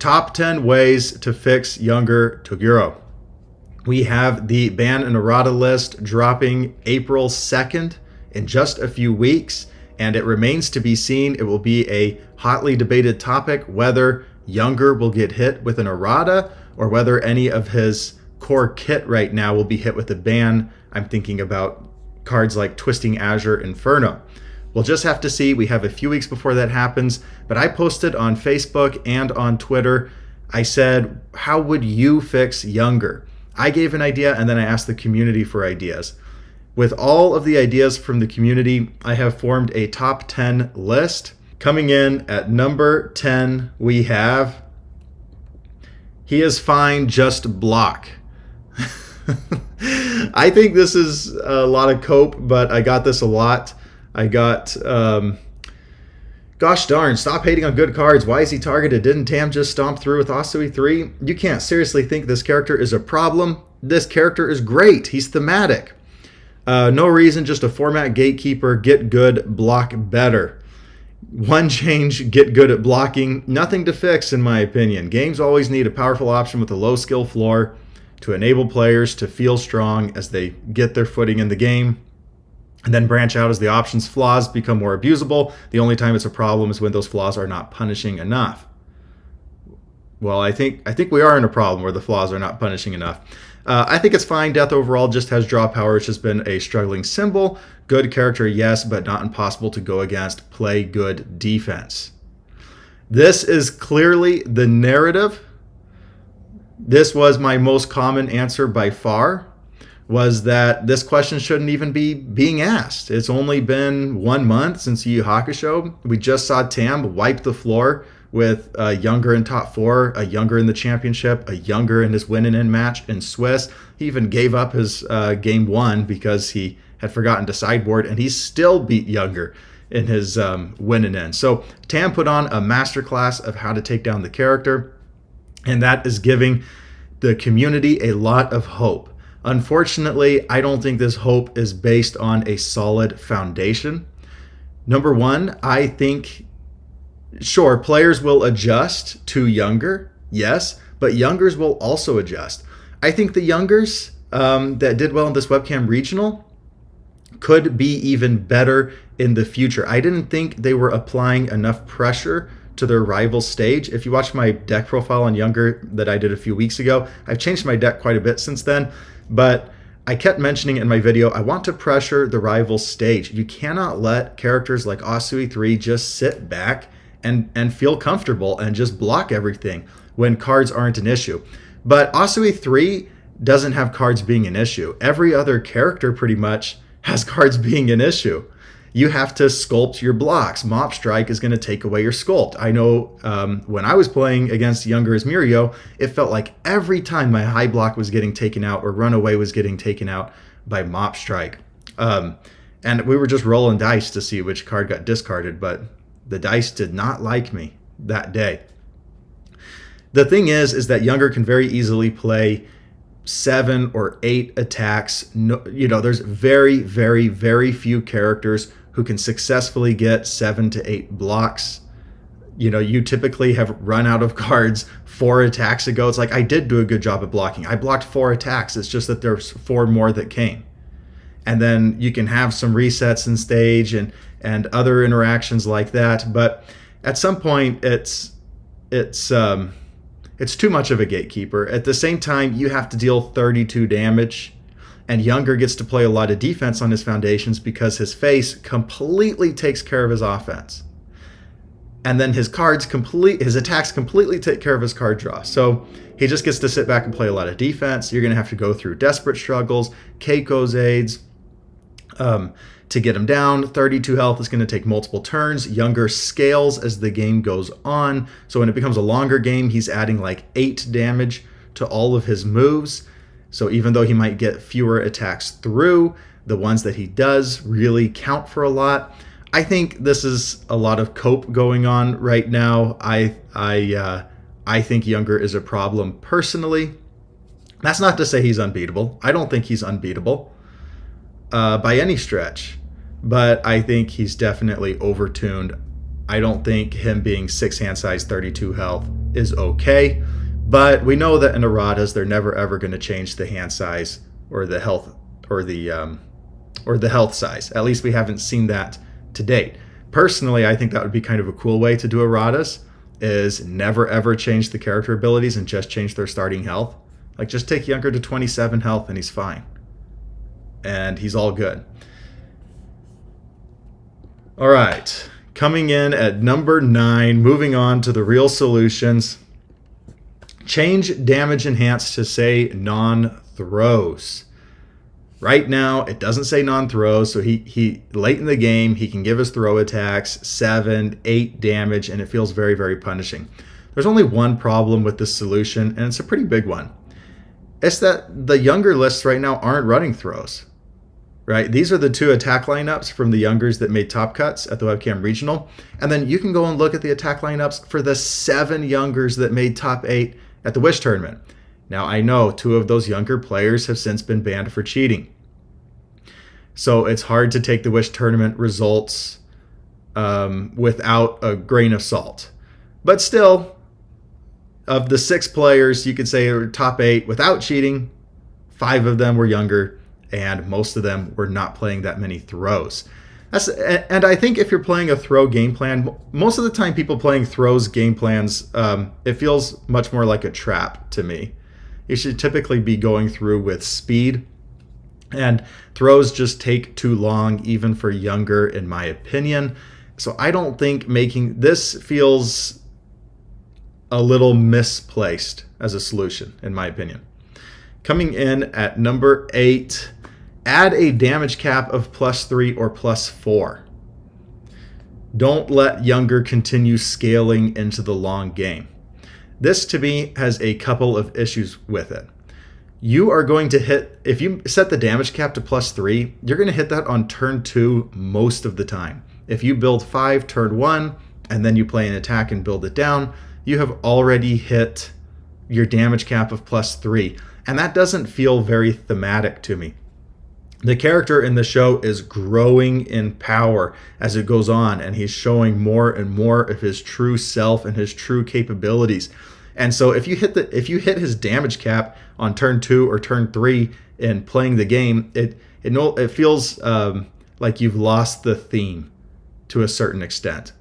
Top 10 ways to fix younger Toguro. We have the ban and errata list dropping April 2nd in just a few weeks, and it remains to be seen. It will be a hotly debated topic whether Younger will get hit with an errata or whether any of his core kit right now will be hit with a ban. I'm thinking about cards like Twisting Azure Inferno. We'll just have to see. We have a few weeks before that happens, but I posted on Facebook and on Twitter. I said, how would you fix Younger? I gave an idea, and then I asked the community for ideas. With all of the ideas from the community, I have formed a top 10 list. Coming in at number 10, we have, he is fine, just block. I think this is a lot of cope, but I got this a lot. I got, gosh darn, stop hating on good cards. Why is he targeted? Didn't Tam just stomp through with Asui 3? You can't seriously think this character is a problem. This character is great. He's thematic. No reason, just a format gatekeeper. Get good, block better. One change, get good at blocking. Nothing to fix, in my opinion. Games always need a powerful option with a low skill floor to enable players to feel strong as they get their footing in the game, and then branch out as the option's flaws become more abusable. The only time it's a problem is when those flaws are not punishing enough. Well, I think we are in a problem where the flaws are not punishing enough. I think it's fine. Death overall just has draw power. It's just been a struggling symbol. Good character, yes, but not impossible to go against. Play good defense. This is clearly the narrative. This was my most common answer by far, was that this question shouldn't even be being asked. It's only been 1 month since Yu Yu Hakusho. We just saw Tam wipe the floor with a Younger in top 4, a Younger in the championship, a Younger in his win-in match in Swiss. He even gave up his game 1 because he had forgotten to sideboard, and he still beat Younger in his win-in. So Tam put on a masterclass of how to take down the character, and that is giving the community a lot of hope. Unfortunately, I don't think this hope is based on a solid foundation. Number one, I think, sure, players will adjust to Younger, yes, but Youngers will also adjust. I think the Youngers that did well in this webcam regional could be even better in the future. I didn't think they were applying enough pressure to their rival stage. If you watch my deck profile on Younger that I did a few weeks ago, I've changed my deck quite a bit since then, but I kept mentioning in my video, I want to pressure the rival stage. You cannot let characters like Asui 3 just sit back and feel comfortable and just block everything when cards aren't an issue. But Asui 3 doesn't have cards being an issue. Every other character pretty much has cards being an issue. You have to sculpt your blocks. Mop Strike is going to take away your sculpt. I know when I was playing against Younger as Mirio, it felt like every time my high block was getting taken out or Runaway was getting taken out by Mop Strike. And we were just rolling dice to see which card got discarded, but the dice did not like me that day. The thing is that Younger can very easily play 7 or 8 attacks. No, there's very, very, very few characters who can successfully get 7 to 8 blocks. You typically have run out of cards 4 attacks ago. It's like, I did do a good job at blocking. I blocked 4 attacks. It's just that there's 4 more that came. And then you can have some resets in stage and other interactions like that. But at some point, it's too much of a gatekeeper. At the same time, you have to deal 32 damage, and Younger gets to play a lot of defense on his foundations because his face completely takes care of his offense. And then his attacks completely take care of his card draw. So he just gets to sit back and play a lot of defense. You're going to have to go through desperate struggles, Keiko's aids, to get him down. 32 health is going to take multiple turns. Younger scales as the game goes on. So when it becomes a longer game, he's adding like 8 damage to all of his moves. So even though he might get fewer attacks through, the ones that he does really count for a lot. I think this is a lot of cope going on right now. I think Younger is a problem personally. That's not to say he's unbeatable. I don't think he's unbeatable by any stretch, but I think he's definitely overtuned. I don't think him being 6 hand size, 32 health is okay. But we know that in erratas, they're never ever going to change the hand size or the health or the health size. At least we haven't seen that to date. Personally, I think that would be kind of a cool way to do erratas, is never ever change the character abilities and just change their starting health. Like, just take Younger to 27 health and he's fine. And he's all good. All right. Coming in at number 9, moving on to the real solutions. Change damage enhance to say non-throws. Right now, it doesn't say non-throws, so he late in the game, he can give his throw attacks 7, 8 damage, and it feels very, very punishing. There's only one problem with this solution, and it's a pretty big one. It's that the Younger lists right now aren't running throws. Right? These are the 2 attack lineups from the Youngers that made top cuts at the Webcam Regional. And then you can go and look at the attack lineups for the 7 Youngers that made top 8 at the Wish Tournament. Now, I know 2 of those Younger players have since been banned for cheating. So it's hard to take the Wish Tournament results without a grain of salt. But still, of the 6 players, you could say are top 8 without cheating, 5 of them were Younger, and most of them were not playing that many throws. And I think if you're playing a throw game plan, most of the time people playing throws game plans, it feels much more like a trap to me. You should typically be going through with speed, and throws just take too long, even for Younger, in my opinion. So I don't think making this feels a little misplaced as a solution, in my opinion. Coming in at number 8, add a damage cap of +3 or +4. Don't let Younger continue scaling into the long game. This, to me, has a couple of issues with it. You are going to hit, if you set the damage cap to +3, you're going to hit that on turn 2 most of the time. If you build 5 turn 1, and then you play an attack and build it down, you have already hit your damage cap of +3. And that doesn't feel very thematic to me. The character in the show is growing in power as it goes on, and he's showing more and more of his true self and his true capabilities. And so if you hit his damage cap on turn 2 or turn 3 in playing the game, it feels like you've lost the theme to a certain extent.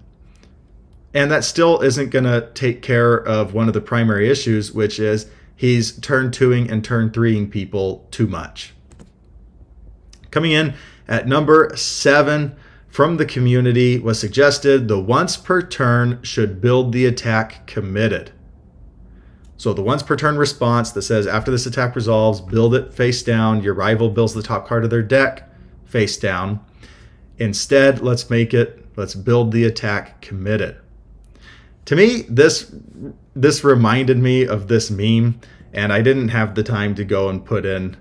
And that still isn't going to take care of one of the primary issues, which is he's turn 2ing and turn 3ing people too much. Coming in at number 7 from the community was suggested the once per turn should build the attack committed. So the once per turn response that says after this attack resolves, build it face down. Your rival builds the top card of their deck face down. Instead, let's build the attack committed. To me, this reminded me of this meme, and I didn't have the time to go and put in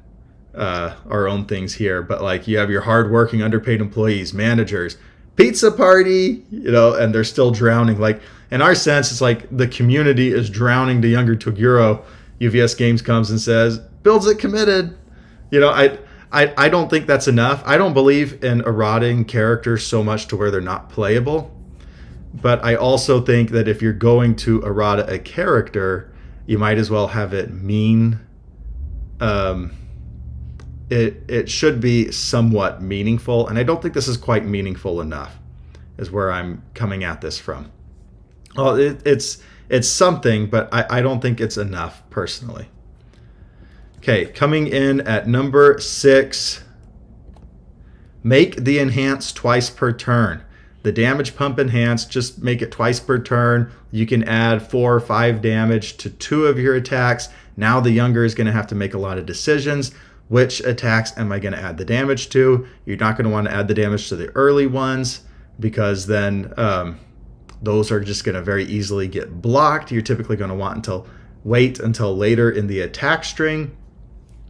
our own things here, but like you have your hardworking underpaid employees, managers, pizza party, and they're still drowning. Like in our sense, it's like the community is drowning the Younger Toguro. UVS Games comes and says, builds it committed. I don't think that's enough. I don't believe in errating characters so much to where they're not playable. But I also think that if you're going to errata a character, you might as well have it mean. It should be somewhat meaningful, and I don't think this is quite meaningful enough, is where I'm coming at this from. Well, it's something, but I don't think it's enough, personally. Okay, coming in at number 6, make the enhance twice per turn. The damage pump enhance, just make it twice per turn. You can add 4 or 5 damage to 2 of your attacks. Now the Younger is going to have to make a lot of decisions. Which attacks am I going to add the damage to? You're not going to want to add the damage to the early ones, because then those are just going to very easily get blocked. You're typically going to wait until later in the attack string.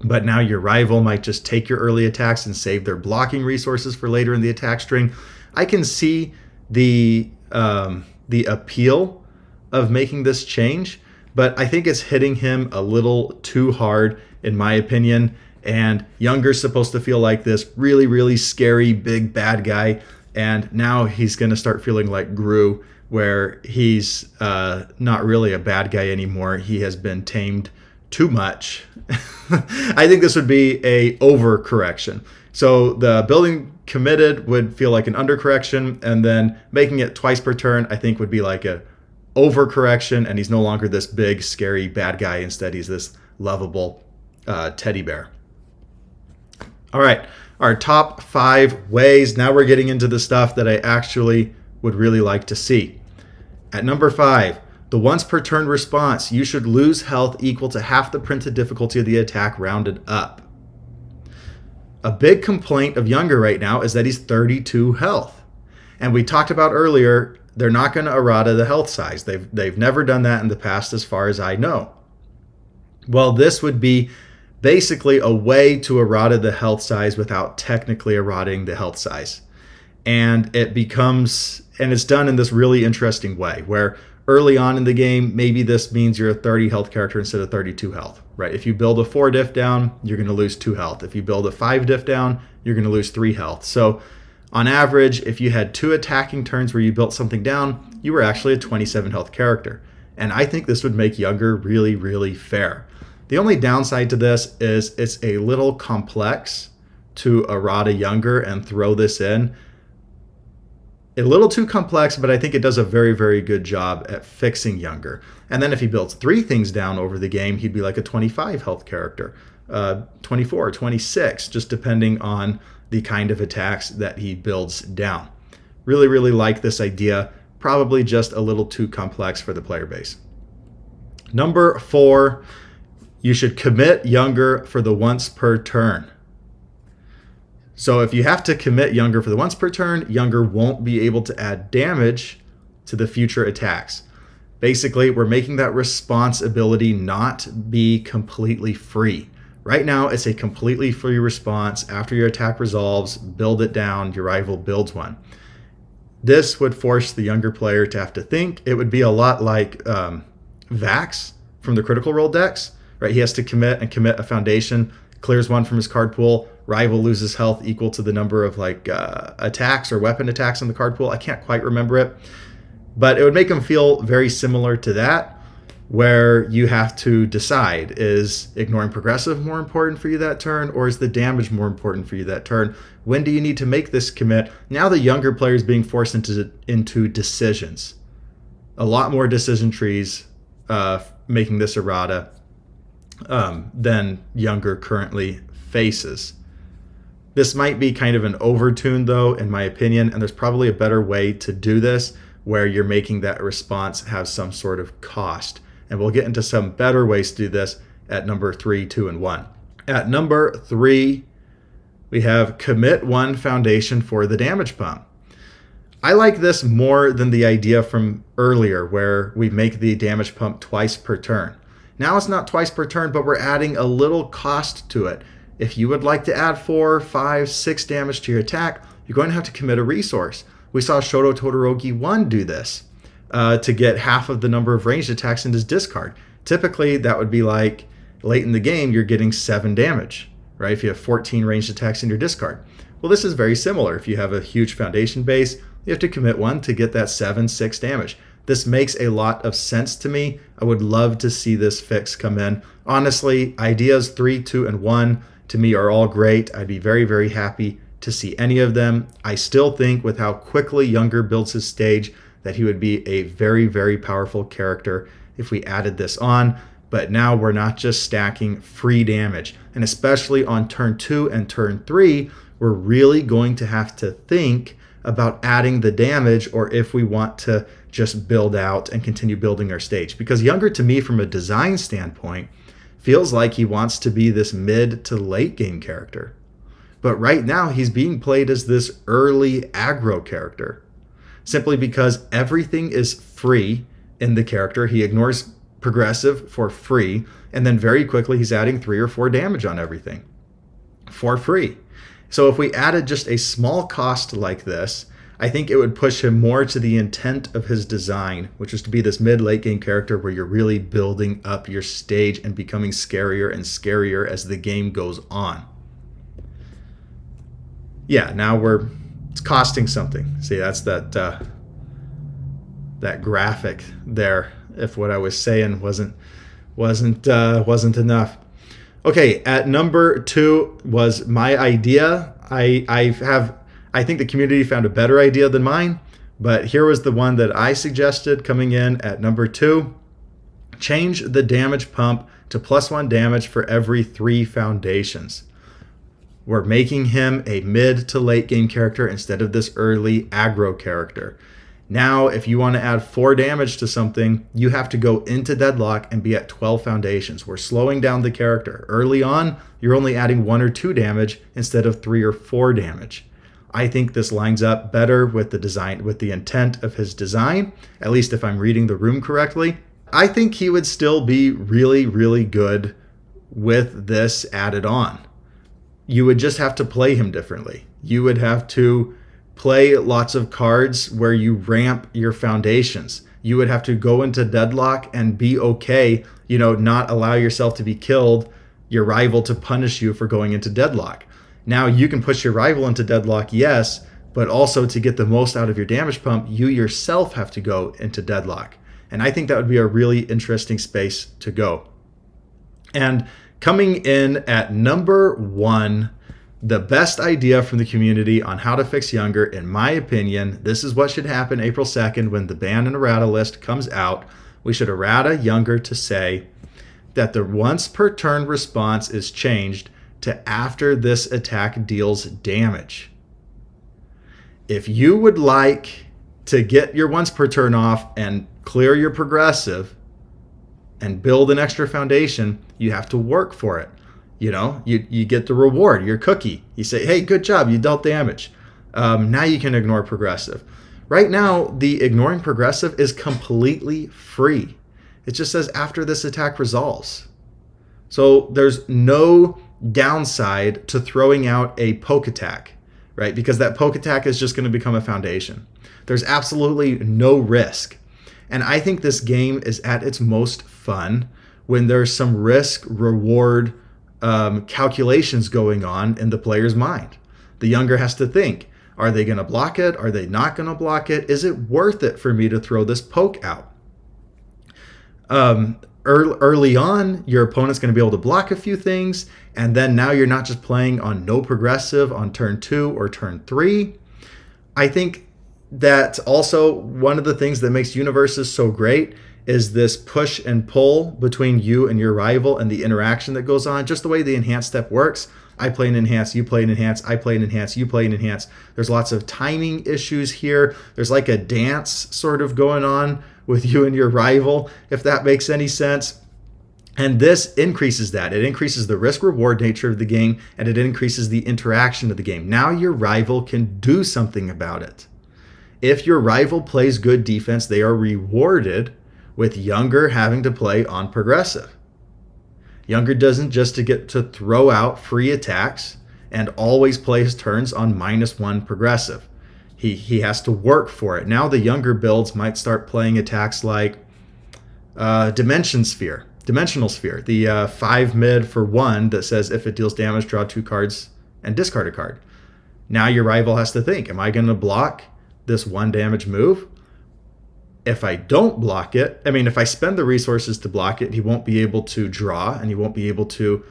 But now your rival might just take your early attacks and save their blocking resources for later in the attack string. I can see the appeal of making this change, but I think it's hitting him a little too hard, in my opinion. And Younger's supposed to feel like this really, really scary big bad guy. And now he's going to start feeling like Gru, where he's not really a bad guy anymore. He has been tamed too much. I think this would be a overcorrection. So the building committed would feel like an undercorrection, and then making it twice per turn, I think, would be like a overcorrection, and he's no longer this big, scary bad guy. Instead, he's this lovable teddy bear. All right, our top 5 ways. Now we're getting into the stuff that I actually would really like to see. At number 5, the once per turn response. You should lose health equal to half the printed difficulty of the attack rounded up. A big complaint of Younger right now is that he's 32 health. And we talked about earlier, they're not going to errata the health size. They've never done that in the past as far as I know. Well, this would be basically a way to errata the health size without technically errating the health size. And it's done in this really interesting way where early on in the game, maybe this means you're a 30 health character instead of 32 health, right? If you build a 4 diff down, you're going to lose 2 health. If you build a 5 diff down, you're going to lose 3 health. So on average, if you had 2 attacking turns where you built something down, you were actually a 27 health character. And I think this would make Younger really, really fair. The only downside to this is it's a little complex to errata Younger and throw this in. A little too complex, but I think it does a very, very good job at fixing Younger. And then if he builds 3 things down over the game, he'd be like a 25 health character, 24, 26, just depending on the kind of attacks that he builds down. Really, really like this idea. Probably just a little too complex for the player base. Number 4, you should commit Younger for the once per turn. So if you have to commit Younger for the once per turn, Younger won't be able to add damage to the future attacks. Basically, we're making that response ability not be completely free. Right now, it's a completely free response. After your attack resolves, build it down, your rival builds one. This would force the Younger player to have to think. It would be a lot like Vax from the Critical Role decks, right? He has to commit a foundation, clears one from his card pool, rival loses health equal to the number of attacks or weapon attacks on the card pool. I can't quite remember it, but it would make him feel very similar to that, where you have to decide, is ignoring progressive more important for you that turn, or is the damage more important for you that turn? When do you need to make this commit? Now the Younger player is being forced into decisions. A lot more decision trees making this errata than Younger currently faces. This might be kind of an overtune, though, in my opinion, and there's probably a better way to do this where you're making that response have some sort of cost. And we'll get into some better ways to do this at number 3, 2, and 1. At number 3, we have commit 1 foundation for the damage pump. I like this more than the idea from earlier where we make the damage pump twice per turn. Now it's not twice per turn, but we're adding a little cost to it. If you would like to add 4, 5, 6 damage to your attack, you're going to have to commit a resource. We saw Shoto Todoroki 1 do this to get half of the number of ranged attacks in his discard. Typically, that would be like late in the game, you're getting 7 damage, right? If you have 14 ranged attacks in your discard. Well, this is very similar. If you have a huge foundation base, you have to commit 1 to get that 7, 6 damage. This makes a lot of sense to me. I would love to see this fix come in. Honestly, ideas 3, 2, and 1 to me are all great. I'd be very, very happy to see any of them. I still think with how quickly Younger builds his stage that he would be a very, very powerful character if we added this on. But now we're not just stacking free damage. And especially on turn 2 and turn 3, we're really going to have to think about adding the damage, or if we want to just build out and continue building our stage. Because Younger, to me, from a design standpoint, feels like he wants to be this mid to late game character. But right now he's being played as this early aggro character, simply because everything is free in the character. He ignores progressive for free, and then very quickly he's adding 3 or 4 damage on everything for free. So if we added just a small cost like this, I think it would push him more to the intent of his design, which is to be this mid-late game character where you're really building up your stage and becoming scarier and scarier as the game goes on. Yeah, now we're It's costing something. See, that's that graphic there. If what I was saying wasn't enough. Okay, at number 2 was my idea. I think the community found a better idea than mine, but here was the one that I suggested coming in at number 2. Change the damage pump to +1 damage for every 3 foundations. We're making him a mid to late game character instead of this early aggro character. Now, if you want to add 4 damage to something, you have to go into deadlock and be at 12 foundations. We're slowing down the character. Early on, you're only adding 1 or 2 damage instead of 3 or 4 damage. I think this lines up better with the design, with the intent of his design, at least if I'm reading the room correctly. I think he would still be really, really good with this added on. You would just have to play him differently. You would have to play lots of cards where you ramp your foundations. You would have to go into deadlock and be okay, not allow yourself to be killed, your rival to punish you for going into deadlock. Now you can push your rival into deadlock, yes, but also to get the most out of your damage pump, you yourself have to go into deadlock. And I think that would be a really interesting space to go. And coming in at number 1, the best idea from the community on how to fix Younger, in my opinion, this is what should happen April 2nd when the ban and errata list comes out. We should errata Younger to say that the once per turn response is changed to after this attack deals damage. If you would like to get your once per turn off and clear your progressive and build an extra foundation, you have to work for it. You get the reward, your cookie. You say, hey, good job, you dealt damage. Now you can ignore progressive. Right now, the ignoring progressive is completely free. It just says after this attack resolves. So there's no downside to throwing out a poke attack, right? Because that poke attack is just going to become a foundation. There's absolutely no risk. And I think this game is at its most fun when there's some risk-reward calculations going on in the player's mind. The Younger has to think, are they going to block it? Are they not going to block it? Is it worth it for me to throw this poke out? Early on, your opponent's going to be able to block a few things, and then now you're not just playing on no progressive on turn 2 or turn 3. I think that also one of the things that makes universes so great is this push and pull between you and your rival and the interaction that goes on, just the way the enhance step works. I play an enhance, you play an enhance, I play an enhance, you play an enhance. There's lots of timing issues here. There's like a dance sort of going on with you and your rival, if that makes any sense. And this increases that. It increases the risk-reward nature of the game, and it increases the interaction of the game. Now your rival can do something about it. If your rival plays good defense, they are rewarded with Younger having to play on progressive. Younger doesn't just get to throw out free attacks and always play his turns on -1 progressive. He has to work for it. Now the Younger builds might start playing attacks like Dimensional Sphere, the 5 mid for 1 that says if it deals damage, draw 2 cards and discard a card. Now your rival has to think, am I going to block this 1 damage move? If I don't block it, if I spend the resources to block it, he won't be able to draw and he won't be able to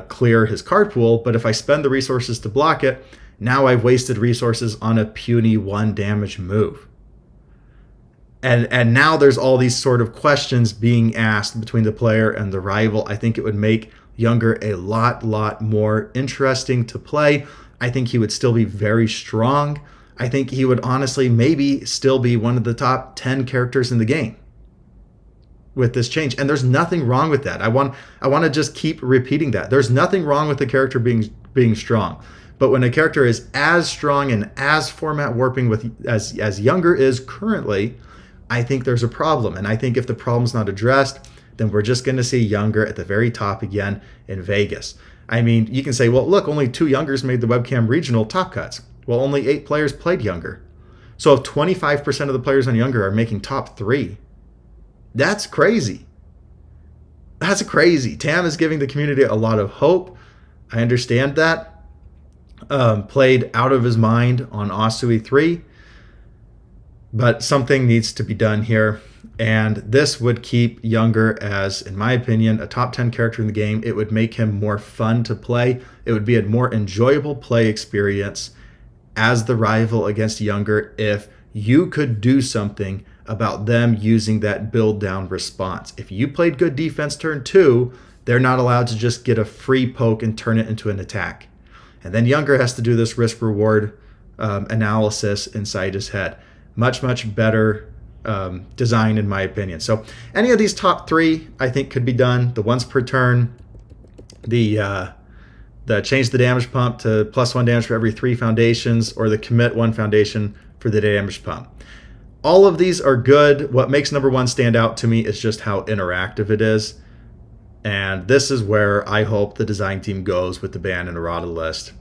clear his card pool. But if I spend the resources to block it, now I've wasted resources on a puny 1 damage move. And now there's all these sort of questions being asked between the player and the rival. I think it would make Younger a lot more interesting to play. I think he would still be very strong. I think he would honestly maybe still be one of the top 10 characters in the game with this change. And there's nothing wrong with that. I want to just keep repeating that. There's nothing wrong with the character being strong. But when a character is as strong and as format warping as Younger is currently, I think there's a problem. And I think if the problem's not addressed, then we're just going to see Younger at the very top again in Vegas. You can say, well, look, only 2 Youngers made the webcam regional top cuts. Well, only 8 players played Younger. So if 25% of the players on Younger are making top 3, that's crazy. That's crazy. Tam is giving the community a lot of hope. I understand that. played out of his mind on Asui 3, but something needs to be done here. And this would keep Younger as, in my opinion, a top 10 character in the game. It would make him more fun to play. It would be a more enjoyable play experience as the rival against Younger if you could do something about them using that build down response. If you played good defense turn 2, they're not allowed to just get a free poke and turn it into an attack. And then Younger has to do this risk reward analysis inside his head. Much, much better design, in my opinion. So any of these top 3, I think, could be done. The once per turn, the change the damage pump to +1 damage for every 3 foundations, or the commit 1 foundation for the damage pump. All of these are good. What makes number 1 stand out to me is just how interactive it is. And this is where I hope the design team goes with the ban and errata list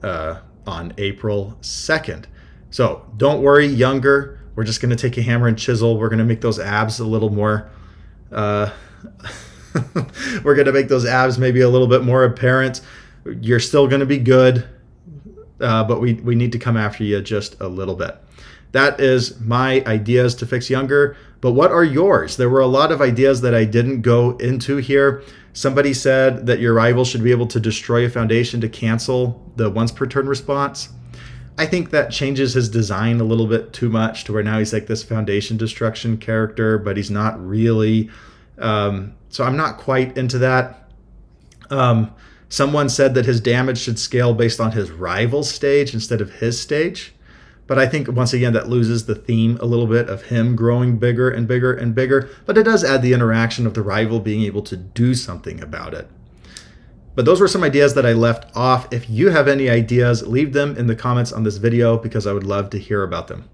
on April 2nd. So don't worry, Younger. We're just going to take a hammer and chisel. We're going to make those abs a little more... we're going to make those abs maybe a little bit more apparent. You're still going to be good, but we need to come after you just a little bit. That is my ideas to fix Younger. But what are yours? There were a lot of ideas that I didn't go into here. Somebody said that your rival should be able to destroy a foundation to cancel the once per turn response. I think that changes his design a little bit too much to where now he's like this foundation destruction character, but he's not really. So I'm not quite into that. Someone said that his damage should scale based on his rival's stage instead of his stage. But I think, once again, that loses the theme a little bit of him growing bigger and bigger and bigger. But it does add the interaction of the rival being able to do something about it. But those were some ideas that I left off. If you have any ideas, leave them in the comments on this video because I would love to hear about them.